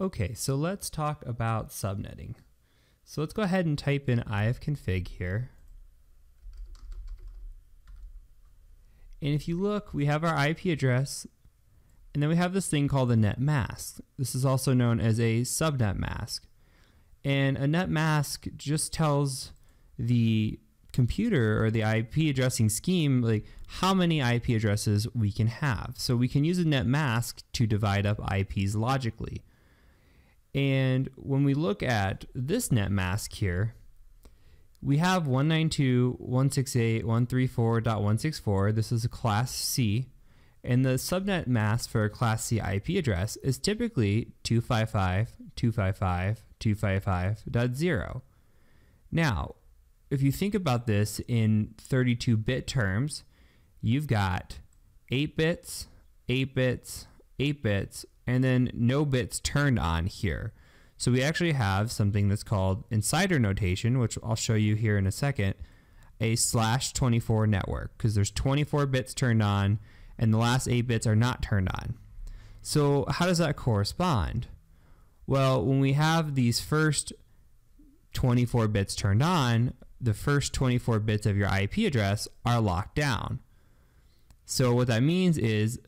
Okay, so let's talk about subnetting. So let's go ahead and type in ifconfig here. And if you look, we have our IP address, and then we have this thing called a net mask. This is also known as a subnet mask. And a net mask just tells the computer or the IP addressing scheme like how many IP addresses we can have. So we can use a net mask to divide up IPs logically. And when we look at this net mask here, we have 192.168.134.164. This is a class C. And the subnet mask for a class C IP address is typically 255.255.255.0. Now, if you think about this in 32-bit terms, you've got 8 bits, 8 bits, 8 bits, and then no bits turned on here. So we actually have something that's called in Cider Notation, which I'll show you here in a second, a /24 network, because there's 24 bits turned on and the last 8 bits are not turned on. So how does that correspond? Well, when we have these first 24 bits turned on, the first 24 bits of your IP address are locked down. So what that means is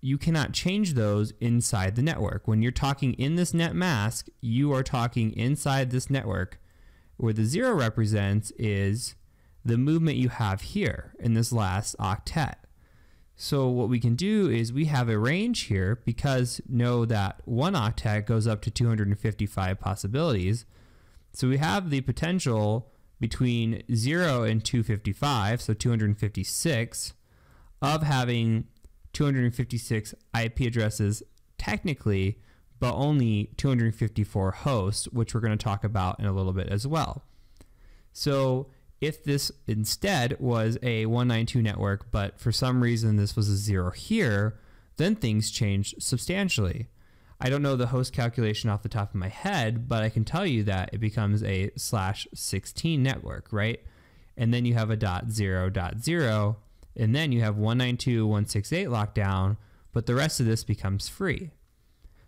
you cannot change those inside the network. When you're talking in this net mask, you are talking inside this network. Where the 0 represents is the movement you have here in this last octet. So what we can do is we have a range here because know that 1 octet goes up to 255 possibilities. So we have the potential between 0 and 255, so 256, of having 256 IP addresses technically, but only 254 hosts, which we're going to talk about in a little bit as well. So if this instead was a 192 network, but for some reason this was a 0 here, then things change substantially. I don't know the host calculation off the top of my head, but I can tell you that it becomes a /16 network, right? And then you have a .0.0, and then you have 192.168 locked down, but the rest of this becomes free.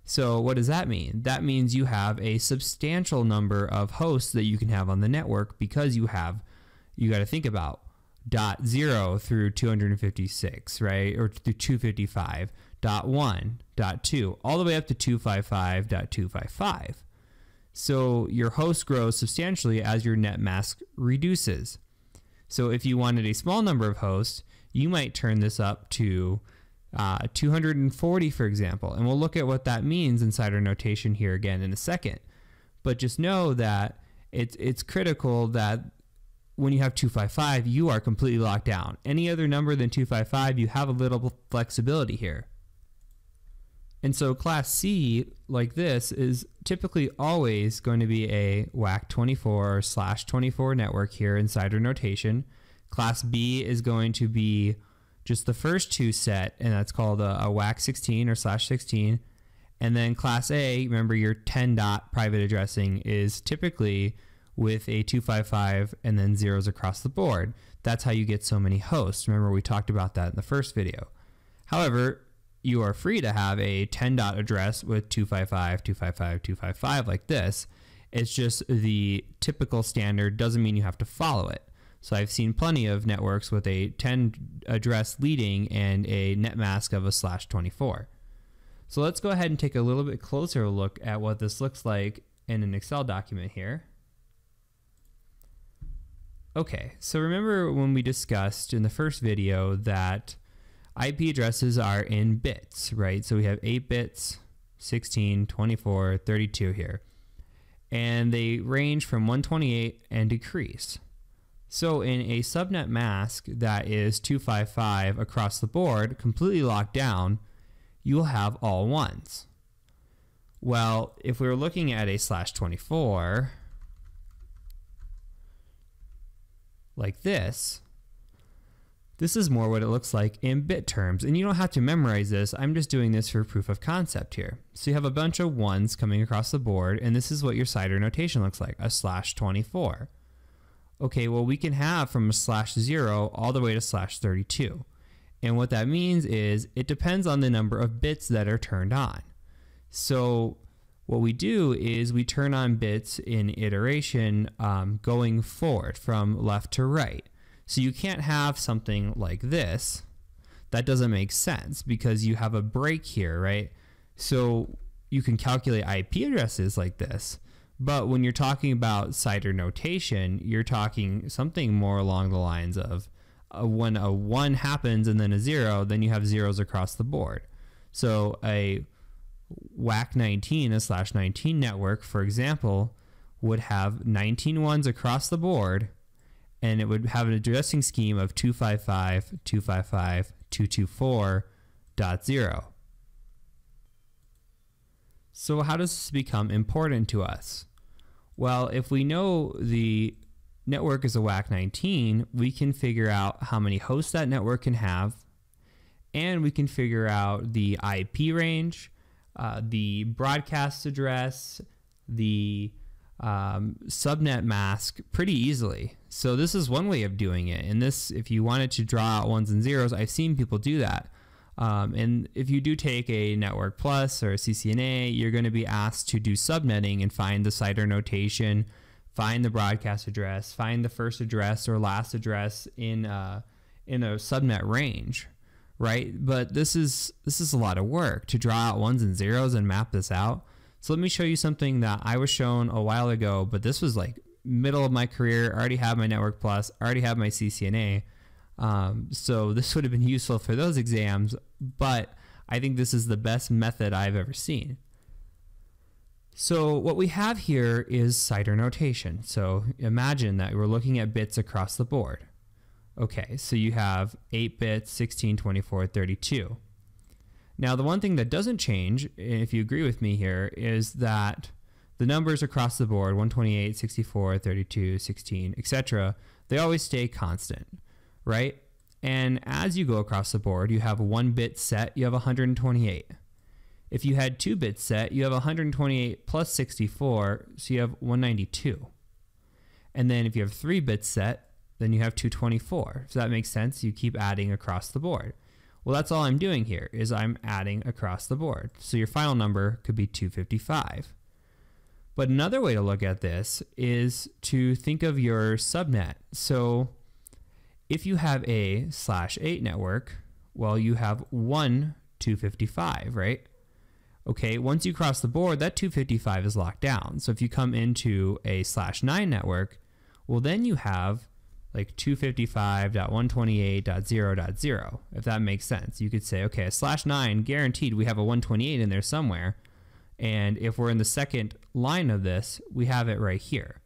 So what does that mean? That means you have a substantial number of hosts that you can have on the network because you got to think about .0 through 256, right? Or through 255, .1, .2, all the way up to 255.255. So your host grows substantially as your net mask reduces. So if you wanted a small number of hosts, you might turn this up to 240, for example. And we'll look at what that means in Cider Notation here again in a second. But just know that it's critical that when you have 255, you are completely locked down. Any other number than 255, you have a little flexibility here. And so class C, like this, is typically always going to be a WAC24 or /24 network here in Cider Notation. Class B is going to be just the first 2 set, and that's called a WAC16 or /16. And then class A, remember your 10 dot private addressing is typically with a 255 and then zeros across the board. That's how you get so many hosts. Remember, we talked about that in the first video. However, you are free to have a 10 dot address with 255, 255, 255 like this. It's just the typical standard, doesn't mean you have to follow it. So I've seen plenty of networks with a 10 address leading and a net mask of a /24. So let's go ahead and take a little bit closer look at what this looks like in an Excel document here. Okay, so remember when we discussed in the first video that IP addresses are in bits, right? So we have 8 bits, 16, 24, 32 here. And they range from 128 and decrease. So in a subnet mask that is 255 across the board, completely locked down, you'll have all ones. Well, if we were looking at a /24, like this is more what it looks like in bit terms. And you don't have to memorize this. I'm just doing this for proof of concept here. So you have a bunch of ones coming across the board, and this is what your Cider Notation looks like, a /24. Okay, well, we can have from a /0 all the way to /32. And what that means is it depends on the number of bits that are turned on. So what we do is we turn on bits in iteration going forward from left to right. So you can't have something like this. That doesn't make sense because you have a break here, right? So you can calculate IP addresses like this, but when you're talking about Cider notation, you're talking something more along the lines of when a 1 happens and then a 0, then you have zeros across the board. So a WAC 19, a /19 network, for example, would have 19 ones across the board, and it would have an addressing scheme of 255.255.224.0. So how does this become important to us? Well, if we know the network is a WAC 19, we can figure out how many hosts that network can have, and we can figure out the IP range, the broadcast address, the subnet mask pretty easily. So this is one way of doing it. And this, if you wanted to draw out ones and zeros, I've seen people do that. And if you do take a Network Plus or a CCNA, you're going to be asked to do subnetting and find the Cider notation, find the broadcast address, find the first address or last address in a subnet range, right? But this is a lot of work to draw out ones and zeros and map this out. So let me show you something that I was shown a while ago, but this was like middle of my career. I already have my Network Plus, I already have my CCNA. So this would have been useful for those exams, but I think this is the best method I've ever seen. So what we have here is Cider notation. So imagine that we're looking at bits across the board. Okay, so you have 8 bits, 16, 24, 32. Now the one thing that doesn't change, if you agree with me here, is that the numbers across the board, 128, 64, 32, 16, etc., they always stay constant, right? And as you go across the board, you have a 1-bit set, you have 128. If you had 2 bits set, you have 128 plus 64, so you have 192. And then if you have 3 bits set, then you have 224. If that makes sense, you keep adding across the board. Well, that's all I'm doing here, is I'm adding across the board. So your final number could be 255. But another way to look at this is to think of your subnet. So if you have a /8 network, well, you have one 255, right? Okay, once you cross the board, that 255 is locked down. So if you come into a /9 network, well, then you have like 255.128.0.0, if that makes sense. You could say, okay, a /9, guaranteed we have a 128 in there somewhere. And if we're in the second line of this, we have it right here.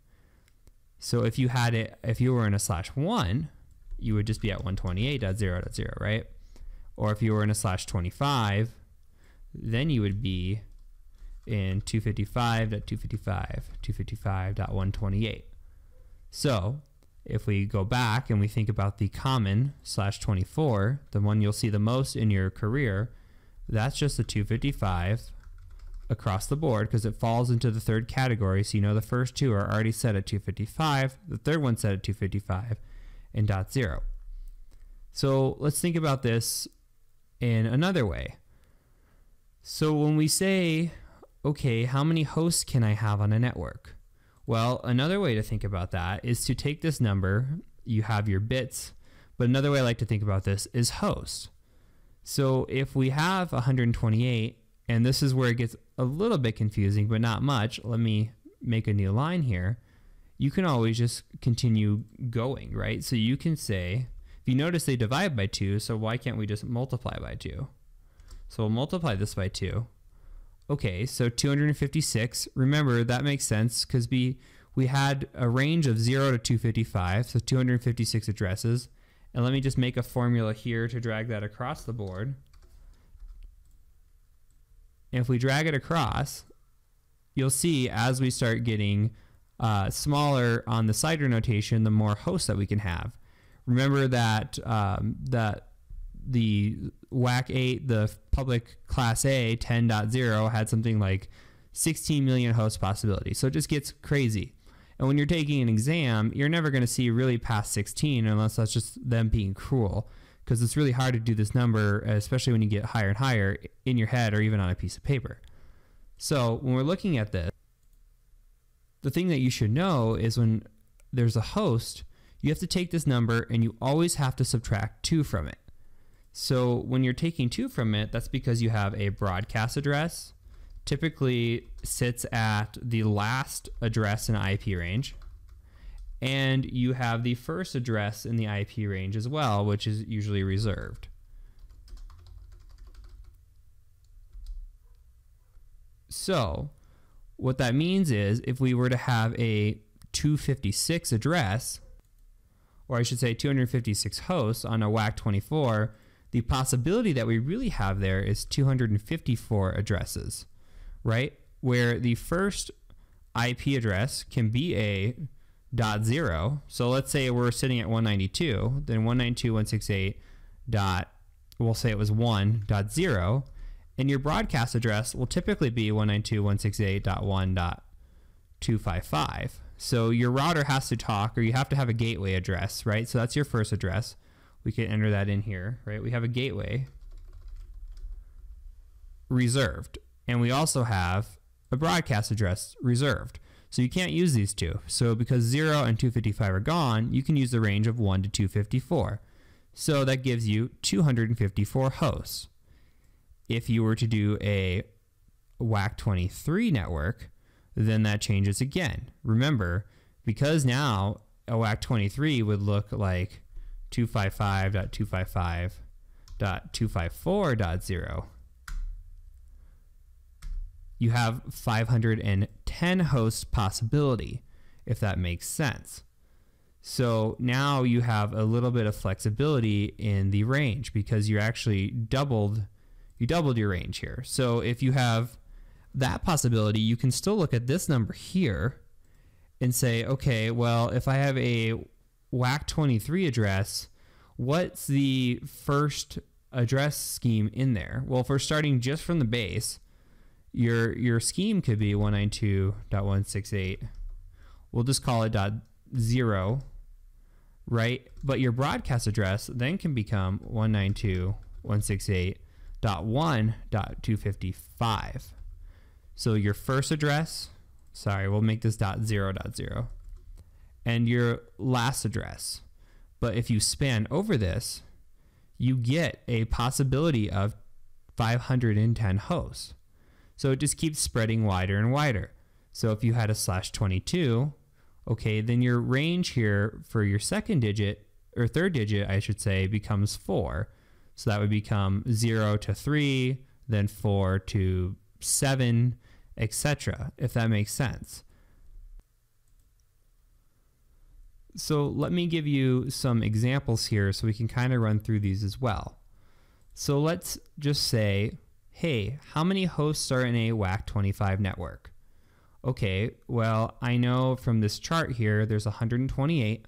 So if you had it, if you were in a /1, you would just be at 128.0.0, right? Or if you were in a /25, then you would be in 255.255.255.128. So if we go back and we think about the common /24, the one you'll see the most in your career, that's just the 255 across the board because it falls into the third category. So you know the first two are already set at 255, the third one's set at 255 and .0. So let's think about this in another way. So when we say, okay, how many hosts can I have on a network? Well, another way to think about that is to take this number, you have your bits, but another way I like to think about this is hosts. So if we have 128, and this is where it gets a little bit confusing, but not much. Let me make a new line here. You can always just continue going, right? So you can say, if you notice they divide by 2, so why can't we just multiply by 2? So we'll multiply this by 2. Okay, so 256. Remember, that makes sense because we had a range of 0 to 255, so 256 addresses. And let me just make a formula here to drag that across the board. And if we drag it across, you'll see as we start getting smaller on the Cider notation, the more hosts that we can have. Remember that the WAC 8, the public class A 10.0 had something like 16 million host possibility. So it just gets crazy. And when you're taking an exam, you're never going to see really past 16 unless that's just them being cruel, because it's really hard to do this number, especially when you get higher and higher in your head or even on a piece of paper. So when we're looking at this, the thing that you should know is when there's a host, you have to take this number and you always have to subtract 2 from it. So when you're taking 2 from it, that's because you have a broadcast address, typically sits at the last address in the IP range, and you have the first address in the IP range as well, which is usually reserved. So what that means is if we were to have a 256 address, or I should say 256 hosts on a WAC 24, the possibility that we really have there is 254 addresses, right? Where the first IP address can be a .0. So let's say we're sitting at 192, then 192.168. We'll say it was 1.0, and your broadcast address will typically be 192.168.1.255. So your router has to talk, or you have to have a gateway address, right? So that's your first address. We can enter that in here, right? We have a gateway reserved, and we also have a broadcast address reserved. So you can't use these two. So because 0 and 255 are gone, you can use the range of 1 to 254. So that gives you 254 hosts. If you were to do a WAC 23 network, then that changes again. Remember, because now a WAC 23 would look like 255.255.254.0. You have 510 host possibility, if that makes sense. So now you have a little bit of flexibility in the range because you actually doubled your range here. So if you have that possibility, you can still look at this number here and say, okay, well, if I have a WAC 23 address, what's the first address scheme in there? Well, if we're starting just from the base, your scheme could be 192.168. We'll just call it .0, right? But your broadcast address then can become 192.168.1.255. So your first address, sorry, we'll make this .0.0, and your last address. But if you span over this, you get a possibility of 510 hosts. So it just keeps spreading wider and wider. So if you had a /22, okay, then your range here for your second digit, or third digit, I should say, becomes 4. So that would become 0 to 3, then 4 to 7, etc., if that makes sense. So let me give you some examples here so we can kind of run through these as well. So let's just say, hey, how many hosts are in a WAC 25 network? Okay, well, I know from this chart here, there's 128,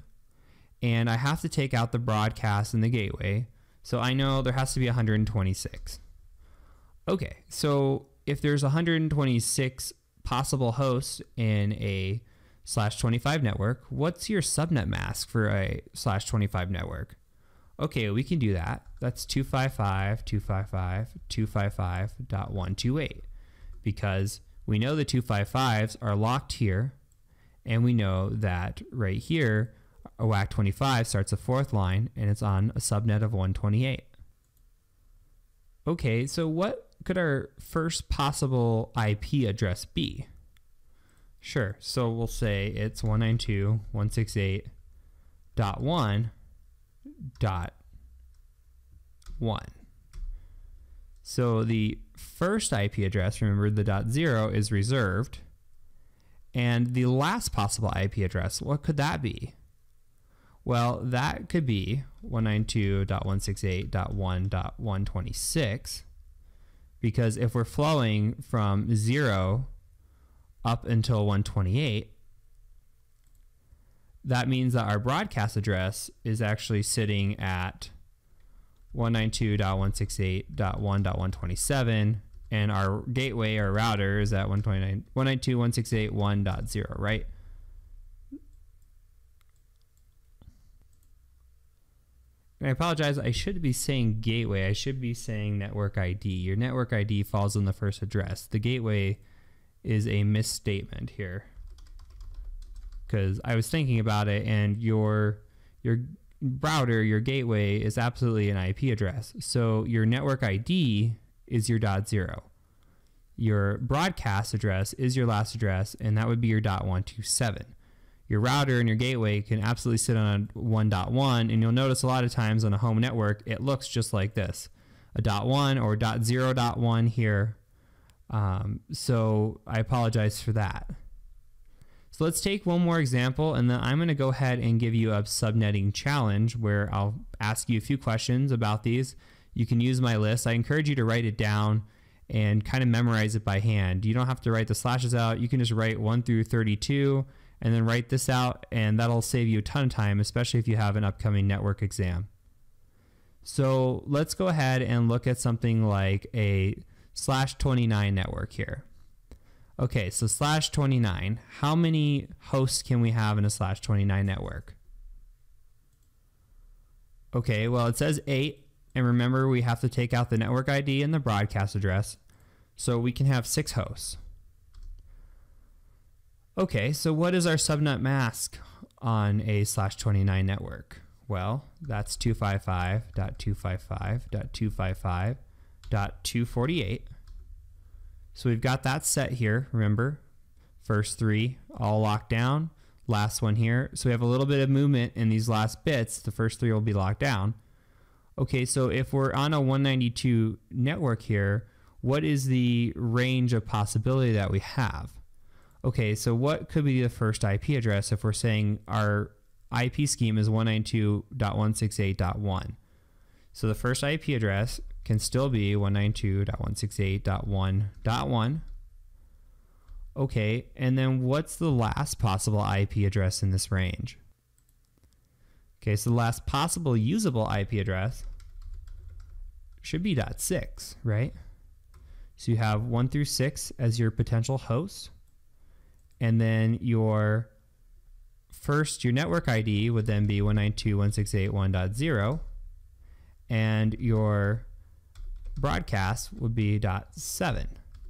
and I have to take out the broadcast and the gateway, so I know there has to be 126. Okay, so if there's 126 possible hosts in a /25 network, what's your subnet mask for a /25 network? Okay, we can do that. That's 255.255.255.128 because we know the 255s are locked here, and we know that right here a WAC 25 starts a 4th line and it's on a subnet of 128. Okay, so what could our first possible IP address be? Sure, so we'll say it's 192.168.1.1. So the first IP address, remember the .0 is reserved, and the last possible IP address, what could that be? Well, that could be 192.168.1.126, because if we're flowing from 0 up until 128, that means that our broadcast address is actually sitting at 192.168.1.127, and our gateway or router is at 192.168.1.0, right? And I apologize, I should be saying gateway. I should be saying network ID. Your network ID falls on the first address. The gateway is a misstatement here, because I was thinking about it, and your router, your gateway, is absolutely an IP address. So your network ID is your .0. Your broadcast address is your last address, and that would be your .127. Your router and your gateway can absolutely sit on a 1.1, and you'll notice a lot of times on a home network, it looks just like this, a .1 or .0.1 here. So I apologize for that. So let's take one more example, and then I'm going to go ahead and give you a subnetting challenge where I'll ask you a few questions about these. You can use my list. I encourage you to write it down and kind of memorize it by hand. You don't have to write the slashes out. You can just write 1 through 32 and then write this out, and that'll save you a ton of time, especially if you have an upcoming network exam. So let's go ahead and look at something like a /29 network here. Okay, so /29, how many hosts can we have in a /29 network? Okay, well, it says 8, and remember we have to take out the network ID and the broadcast address, so we can have 6 hosts. Okay, so what is our subnet mask on a /29 network? Well, that's 255.255.255.248. So we've got that set here, remember? First 3 all locked down, last one here. So we have a little bit of movement in these last bits. The first 3 will be locked down. Okay, so if we're on a 192 network here, what is the range of possibility that we have? Okay, so what could be the first IP address if we're saying our IP scheme is 192.168.1? So the first IP address can still be 192.168.1.1. Okay, and then what's the last possible IP address in this range? Okay, so the last possible usable IP address should be .6, right? So you have 1 through 6 as your potential hosts, and then your network ID would then be 192.168.1.0, and your broadcast would be .7.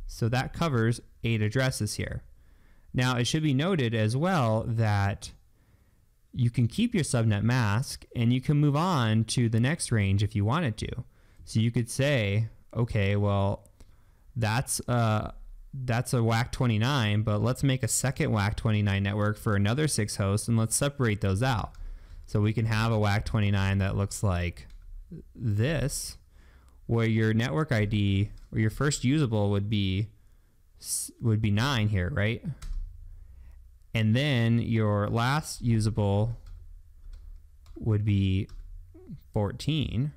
So that covers 8 addresses here. Now it should be noted as well that you can keep your subnet mask and you can move on to the next range if you wanted to. So you could say, okay, well, that's a WAC 29, but let's make a second WAC 29 network for another 6 hosts, and let's separate those out. So we can have a WAC 29 that looks like this, where your network ID or your first usable would be 9 here, right? And then your last usable would be 14.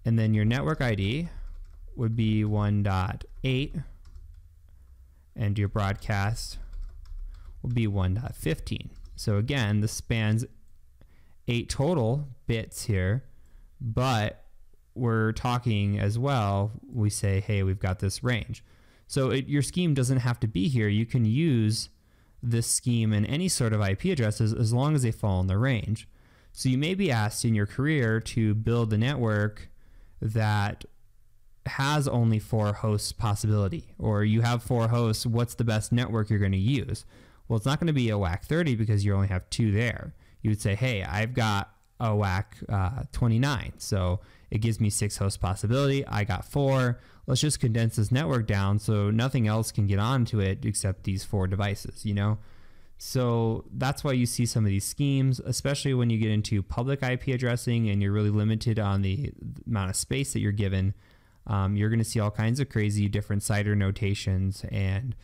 And then your network ID would be 1.8, and your broadcast will be 1.15. So again, this spans 8 total bits here, but we're talking as well, we say, hey, we've got this range. So your scheme doesn't have to be here. You can use this scheme in any sort of IP addresses as long as they fall in the range. So you may be asked in your career to build a network that has only 4 hosts possibility, or you have 4 hosts, what's the best network you're going to use? Well, it's not going to be a WAC 30 because you only have 2 there. You would say, hey, I've got a WAC 29, so it gives me 6 host possibility. I got 4. Let's just condense this network down so nothing else can get onto it except these 4 devices, you know? So that's why you see some of these schemes, especially when you get into public IP addressing and you're really limited on the amount of space that you're given. You're going to see all kinds of crazy different Cider notations. And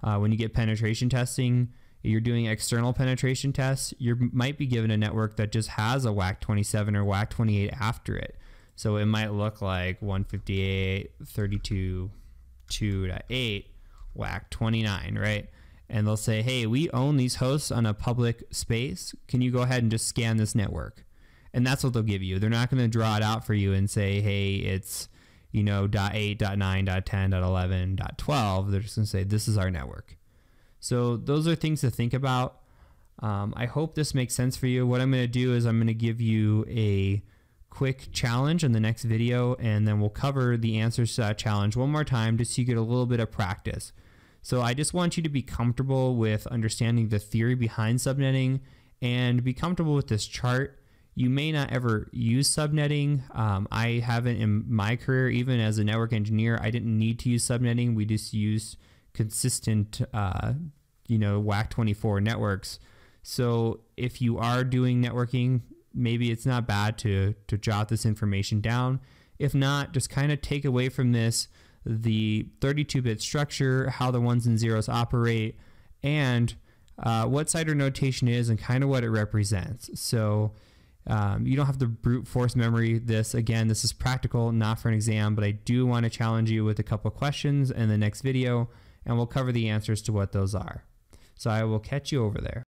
when you get penetration testing, you're doing external penetration tests, you might be given a network that just has a WAC 27 or WAC 28 after it. So it might look like 158.32.2.8 WAC 29, right? And they'll say, hey, we own these hosts on a public space. Can you go ahead and just scan this network? And that's what they'll give you. They're not going to draw it out for you and say, hey, it's, you know, .8, .9, .10, .11, .12. They're just going to say, this is our network. So those are things to think about. I hope this makes sense for you. What I'm going to do is I'm going to give you a quick challenge in the next video, and then we'll cover the answers to that challenge one more time just so you get a little bit of practice. So I just want you to be comfortable with understanding the theory behind subnetting and be comfortable with this chart. You may not ever use subnetting. I haven't in my career, even as a network engineer. I didn't need to use subnetting. We just used consistent, WAC24 networks. So if you are doing networking, maybe it's not bad to jot this information down. If not, just kind of take away from this the 32-bit structure, how the ones and zeros operate, and what Cider notation is and kind of what it represents. So you don't have to brute force memory this. Again, this is practical, not for an exam, but I do want to challenge you with a couple questions in the next video, and we'll cover the answers to what those are. So I will catch you over there.